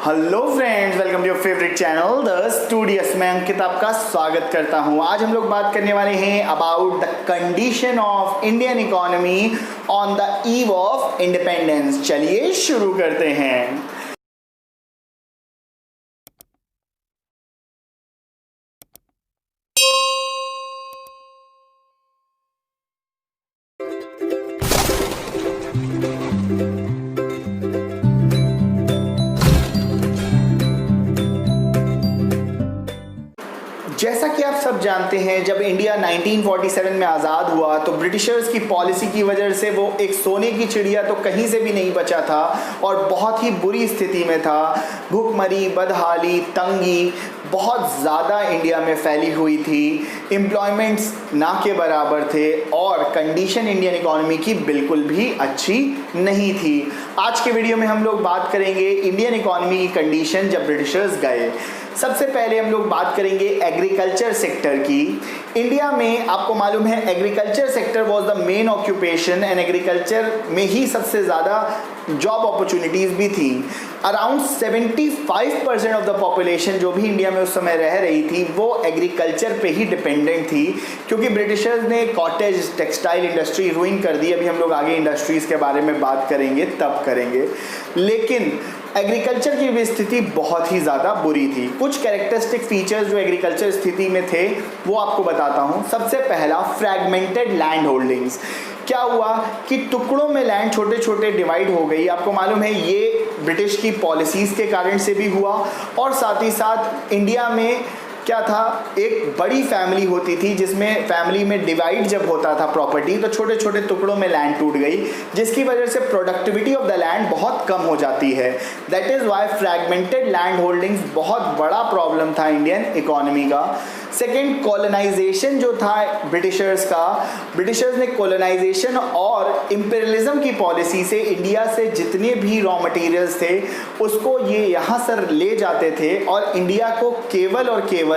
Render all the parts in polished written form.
Hello friends, welcome to your favourite channel the Studious. मैं अंकित आपका स्वागत करता हूं। आज हम लोग बात करने वाले हैं about the condition of Indian economy on the eve of independence. चलिए शुरू करते हैं। जैसा कि आप सब जानते हैं, जब इंडिया 1947 में आज़ाद हुआ तो ब्रिटिशर्स की पॉलिसी की वजह से वो एक सोने की चिड़िया तो कहीं से भी नहीं बचा था और बहुत ही बुरी स्थिति में था। भूखमरी, बदहाली, तंगी बहुत ज़्यादा इंडिया में फैली हुई थी। एम्प्लॉयमेंट्स ना के बराबर थे और कंडीशन इंडियन इकोनॉमी की बिल्कुल भी अच्छी नहीं थी। आज के वीडियो में हम लोग बात करेंगे इंडियन इकोनॉमी की कंडीशन जब ब्रिटिशर्स गए। सबसे पहले हम लोग बात करेंगे एग्रीकल्चर सेक्टर की। इंडिया में आपको मालूम है agriculture sector was the main occupation and agriculture में ही सबसे ज़्यादा जॉब अपॉर्चुनिटीज़ भी थी। अराउंड 75% ऑफ द पॉपुलेशन जो भी इंडिया में उस समय रह रही थी वो एग्रीकल्चर पे ही डिपेंडेंट थी, क्योंकि ब्रिटिशर्स ने कॉटेज टेक्सटाइल इंडस्ट्री रूइन कर दी। अभी हम लोग आगे इंडस्ट्रीज़ के बारे में बात करेंगे तब करेंगे, लेकिन एग्रीकल्चर की भी स्थिति बहुत ही ज़्यादा बुरी थी। कुछ कैरेक्टरिस्टिक फीचर्स जो एग्रीकल्चर स्थिति में थे वो आपको बताता हूँ। सबसे पहला, फ्रैगमेंटेड लैंड होल्डिंग्स। क्या हुआ कि टुकड़ों में लैंड छोटे छोटे डिवाइड हो गई। आपको मालूम है ये ब्रिटिश की पॉलिसीज़ के कारण से भी हुआ और साथ ही साथ इंडिया में क्या था, एक बड़ी फैमिली होती थी जिसमें फैमिली में डिवाइड जब होता था प्रॉपर्टी तो छोटे छोटे टुकड़ों में लैंड टूट गई, जिसकी वजह से प्रोडक्टिविटी ऑफ द लैंड बहुत कम हो जाती है। That is why fragmented land holdings बहुत बड़ा प्रॉब्लम था इंडियन इकोनॉमी का। सेकेंड, कॉलोनाइजेशन जो था ब्रिटिशर्स का। ब्रिटिशर्स ने कॉलोनाइजेशन और इम्पेरियलिज्म की पॉलिसी से इंडिया से जितने भी रॉ मटेरियल्स थे उसको ये यहाँ से ले जाते थे और इंडिया को केवल और केवल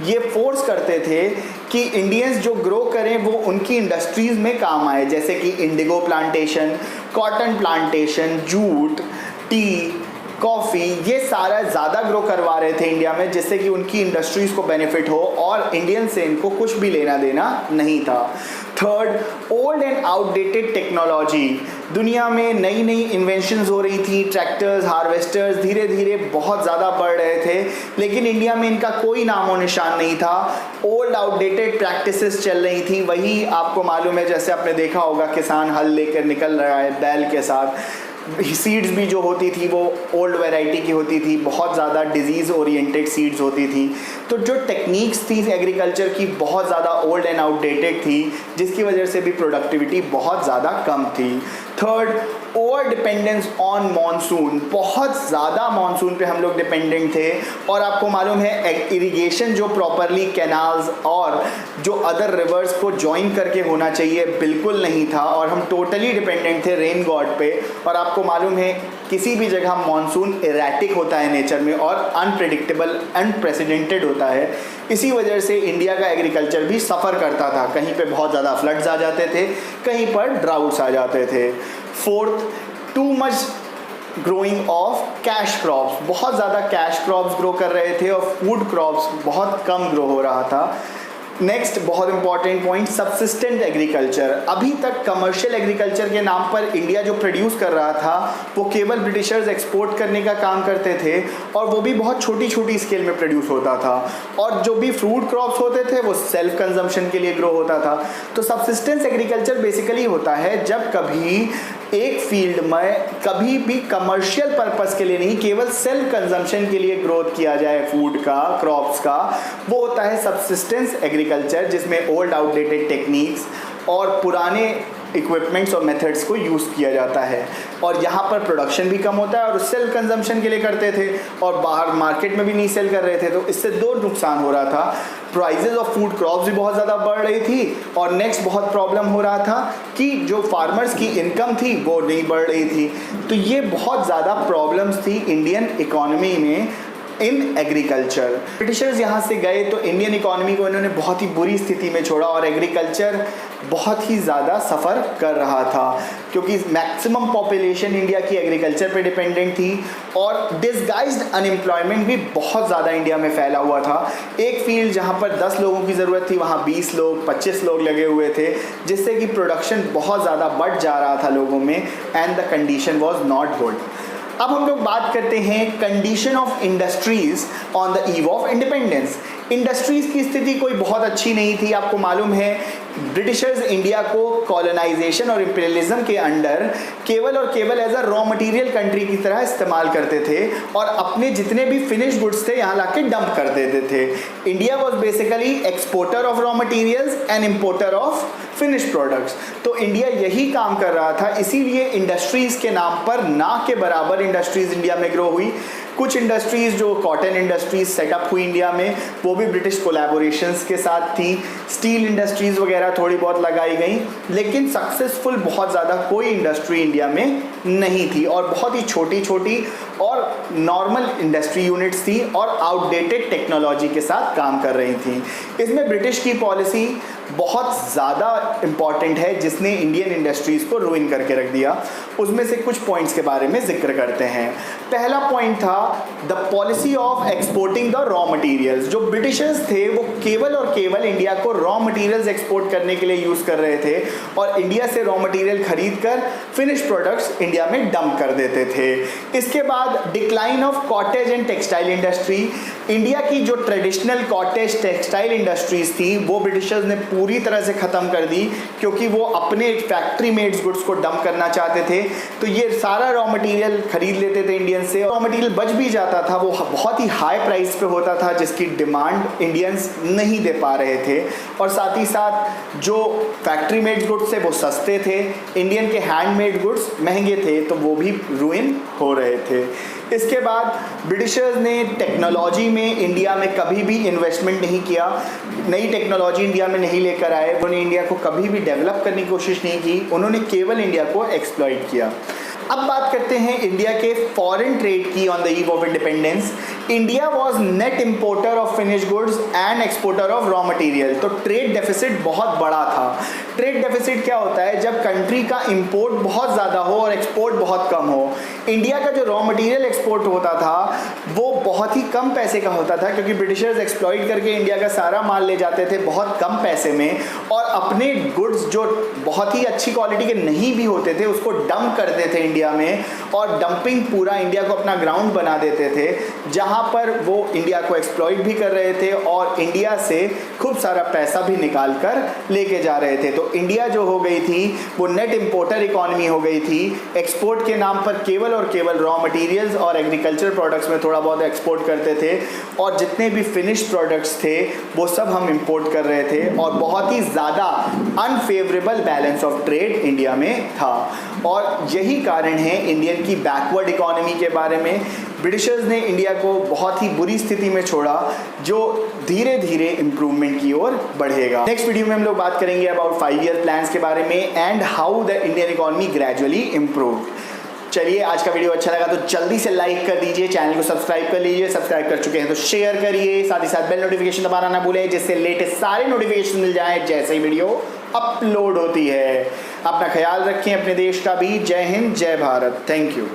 ये फोर्स करते थे कि इंडियंस जो ग्रो करें वो उनकी इंडस्ट्रीज़ में काम आए, जैसे कि Indigo plantation, cotton plantation, jute, T, coffee, ये सारा ज़्यादा ग्रो करवा रहे थे इंडिया में, जिससे कि उनकी इंडस्ट्रीज़ को बेनिफिट हो और इंडियन से इनको कुछ भी लेना देना नहीं था। Third, old and outdated technology. दुनिया में नई नई इन्वेंशंस हो रही थी, ट्रैक्टर्स, हार्वेस्टर्स धीरे धीरे बहुत ज़्यादा बढ़ रहे थे, लेकिन इंडिया में इनका कोई नामो निशान नहीं था। ओल्ड आउटडेटेड प्रैक्टिसेस चल रही थी। वही आपको मालूम है, जैसे आपने देखा होगा किसान हल लेकर निकल रहा है बैल के साथ। सीड्स भी जो होती थी वो ओल्ड वैरायटी की होती थी, बहुत ज़्यादा डिजीज़ ओरिएंटेड सीड्स होती थी। तो जो टेक्निक्स थी एग्रीकल्चर की बहुत ज़्यादा ओल्ड एंड आउटडेटेड थी, जिसकी वजह से भी प्रोडक्टिविटी बहुत ज़्यादा कम थी। Third, over dependence on monsoon. बहुत ज़्यादा मॉनसून पे हम लोग डिपेंडेंट थे और आपको मालूम है इरिगेशन जो प्रॉपरली कैनाल्स और जो अदर रिवर्स को ज्वाइन करके होना चाहिए बिल्कुल नहीं था और हम टोटली डिपेंडेंट थे रेन गॉड पे। और आपको मालूम है किसी भी जगह मॉनसून इरेटिक होता है नेचर में और अनप्रेडिक्टेबल, अनप्रेसिडेंटेड होता है। इसी वजह से इंडिया का एग्रीकल्चर भी सफ़र करता था। कहीं पे बहुत ज़्यादा फ्लड्स आ जाते थे, कहीं पर ड्राउट्स आ जाते थे। Fourth, too much growing of cash crops. बहुत ज़्यादा कैश क्रॉप्स ग्रो कर रहे थे और फूड क्रॉप्स बहुत कम ग्रो हो रहा था। नेक्स्ट, बहुत इंपॉर्टेंट पॉइंट, सब्सिस्टेंट एग्रीकल्चर। अभी तक कमर्शियल एग्रीकल्चर के नाम पर इंडिया जो प्रोड्यूस कर रहा था वो केवल ब्रिटिशर्स एक्सपोर्ट करने का काम करते थे और वो भी बहुत छोटी छोटी स्केल में प्रोड्यूस होता था। और जो भी फ्रूट क्रॉप्स होते थे वो सेल्फ कंजम्पशन के लिए ग्रो होता था। तो सब्सिस्टेंस एग्रीकल्चर बेसिकली होता है जब कभी एक फील्ड में कभी भी कमर्शियल पर्पस के लिए नहीं, केवल सेल्फ कंजम्पशन के लिए ग्रोथ किया जाए फूड का, क्रॉप्स का, वो होता है सब्सिस्टेंस एग्रीकल्चर, जिसमें ओल्ड आउटडेटेड टेक्निक्स और पुराने इक्विपमेंट्स और मेथड्स को यूज़ किया जाता है। और यहाँ पर प्रोडक्शन भी कम होता है और सेल्फ कंजम्पशन के लिए करते थे और बाहर मार्केट में भी नहीं सेल कर रहे थे, तो इससे दो नुकसान हो रहा था। प्राइजेज ऑफ फूड क्रॉप्स भी बहुत ज़्यादा बढ़ रही थी और नेक्स्ट बहुत प्रॉब्लम हो रहा था कि जो फार्मर्स की इनकम थी वो नहीं बढ़ रही थी। तो ये बहुत ज़्यादा प्रॉब्लम्स थी इंडियन इकोनॉमी में इन एग्रीकल्चर। ब्रिटिशर्स यहाँ से गए तो इंडियन इकोनॉमी को इन्होंने बहुत ही बुरी स्थिति में छोड़ा और एग्रीकल्चर बहुत ही ज़्यादा सफ़र कर रहा था, क्योंकि मैक्सिमम पॉपुलेशन इंडिया की एग्रीकल्चर पे डिपेंडेंट थी और डिसगाइज्ड अनएम्प्लॉयमेंट भी बहुत ज़्यादा इंडिया में फैला हुआ था। एक फील्ड जहाँ पर 10 लोगों की ज़रूरत थी वहाँ 20 लोग 25 लोग लगे हुए थे, जिससे कि प्रोडक्शन बहुत ज़्यादा बढ़ जा रहा था लोगों में, and the condition was not good. अब हम लोग बात करते हैं condition of industries on the eve of independence. Industries की स्थिति कोई बहुत अच्छी नहीं थी। आपको मालूम है ब्रिटिशर्स इंडिया को कॉलोनाइजेशन और इंपीरियलिज्म के अंडर केवल और केवल as a raw material country की तरह इस्तेमाल करते थे और अपने जितने भी फिनिश गुड्स थे यहाँ लाके डंप कर देते थे। India was basically exporter of raw materials and importer of finish products. तो इंडिया यही काम कर रहा था, इसीलिए इंडस्ट्रीज़ के नाम पर ना के बराबर इंडस्ट्रीज़ इंडिया में ग्रो हुई। कुछ इंडस्ट्रीज़ जो कॉटन इंडस्ट्रीज़ सेटअप हुई इंडिया में वो भी ब्रिटिश कोलैबोरेशंस के साथ थी। स्टील इंडस्ट्रीज़ वगैरह थोड़ी बहुत लगाई गई, लेकिन सक्सेसफुल बहुत ज़्यादा कोई इंडस्ट्री इंडिया में नहीं थी और बहुत ही छोटी छोटी और नॉर्मल इंडस्ट्री यूनिट्स थी और आउटडेटेड टेक्नोलॉजी के साथ काम कर रही थी। इसमें ब्रिटिश की पॉलिसी बहुत ज़्यादा इम्पॉर्टेंट है जिसने इंडियन इंडस्ट्रीज़ को रुइन करके रख दिया। उसमें से कुछ पॉइंट्स के बारे में जिक्र करते हैं। पहला पॉइंट था the policy of exporting the raw materials. जो ब्रिटिशर्स थे वो केवल और केवल इंडिया को रॉ मटेरियल्स एक्सपोर्ट करने के लिए यूज़ कर रहे थे और इंडिया से रॉ मटेरियल खरीद कर फिनिश प्रोडक्ट्स इंडिया में डंप कर देते थे। इसके बाद decline of cottage and textile industry. India की जो ट्रेडिशनल कॉटेज टेक्सटाइल इंडस्ट्रीज़ थी वो ब्रिटिशर्स ने पूरी तरह से ख़त्म कर दी, क्योंकि वो अपने फैक्ट्री मेड्स गुड्स को डंप करना चाहते थे। तो ये सारा रॉ मटेरियल खरीद लेते थे इंडियन से। रॉ मटेरियल बच भी जाता था वो बहुत ही हाई प्राइस पे होता था, जिसकी डिमांड इंडियंस नहीं दे पा रहे थे। और साथ ही साथ जो फैक्ट्री मेड गुड्स थे वो सस्ते थे, इंडियन के हैंडमेड गुड्स महंगे थे, तो वो भी रुइन हो रहे थे। इसके बाद ब्रिटिशर्स ने टेक्नोलॉजी में इंडिया में कभी भी इन्वेस्टमेंट नहीं किया, नई टेक्नोलॉजी इंडिया में नहीं लेकर आए। उन्होंने इंडिया को कभी भी डेवलप करने की कोशिश नहीं की, उन्होंने केवल इंडिया को एक्सप्लॉइट किया। अब बात करते हैं इंडिया के फॉरेन ट्रेड की on the eve of independence. India was net importer of finish goods and exporter of raw material. तो ट्रेड डेफिसिट बहुत बड़ा था। ट्रेड डेफिसिट क्या होता है? जब कंट्री का इंपोर्ट बहुत ज़्यादा हो और एक्सपोर्ट बहुत कम हो। इंडिया का जो रॉ मटेरियल एक्सपोर्ट होता था वो बहुत ही कम पैसे का होता था, क्योंकि ब्रिटिशर्स एक्सप्लॉइट करके इंडिया का सारा माल ले जाते थे बहुत कम पैसे में और अपने गुड्स जो बहुत ही अच्छी क्वालिटी के नहीं भी होते थे उसको डंप करते थे इंडिया में, और डंपिंग पूरा इंडिया को अपना ग्राउंड बना देते थे, जहाँ पर वो इंडिया को एक्सप्लॉइट भी कर रहे थे और इंडिया से खूब सारा पैसा भी निकाल कर लेके जा रहे थे। तो इंडिया जो हो गई थी वो नेट इम्पोर्टर इकोनॉमी हो गई थी। एक्सपोर्ट के नाम पर केवल और केवल रॉ मटेरियल्स और एग्रीकल्चर प्रोडक्ट्स में थोड़ा बहुत एक्सपोर्ट करते थे और जितने भी फिनिश प्रोडक्ट्स थे वो सब हम इंपोर्ट कर रहे थे और बहुत ही ज़्यादा unfavourable balance of trade India में था। और यही कारण है इंडियन की बैकवर्ड इकोनॉमी के बारे में। ब्रिटिशर्स ने इंडिया को बहुत ही बुरी स्थिति में छोड़ा जो धीरे धीरे इंप्रूवमेंट की ओर बढ़ेगा। नेक्स्ट वीडियो में हम लोग बात करेंगे अबाउट 5 ईयर प्लान्स के बारे में and how the Indian economy gradually improve. चलिए, आज का वीडियो अच्छा लगा तो जल्दी से लाइक कर दीजिए, चैनल को सब्सक्राइब कर लीजिए, सब्सक्राइब कर चुके हैं तो शेयर करिए, साथ ही साथ बेल नोटिफिकेशन दबाना ना भूलें जिससे लेटेस्ट सारे नोटिफिकेशन मिल जाएं जैसे ही वीडियो अपलोड होती है। अपना ख्याल रखें, अपने देश का भी। जय हिंद, जय भारत। Thank you.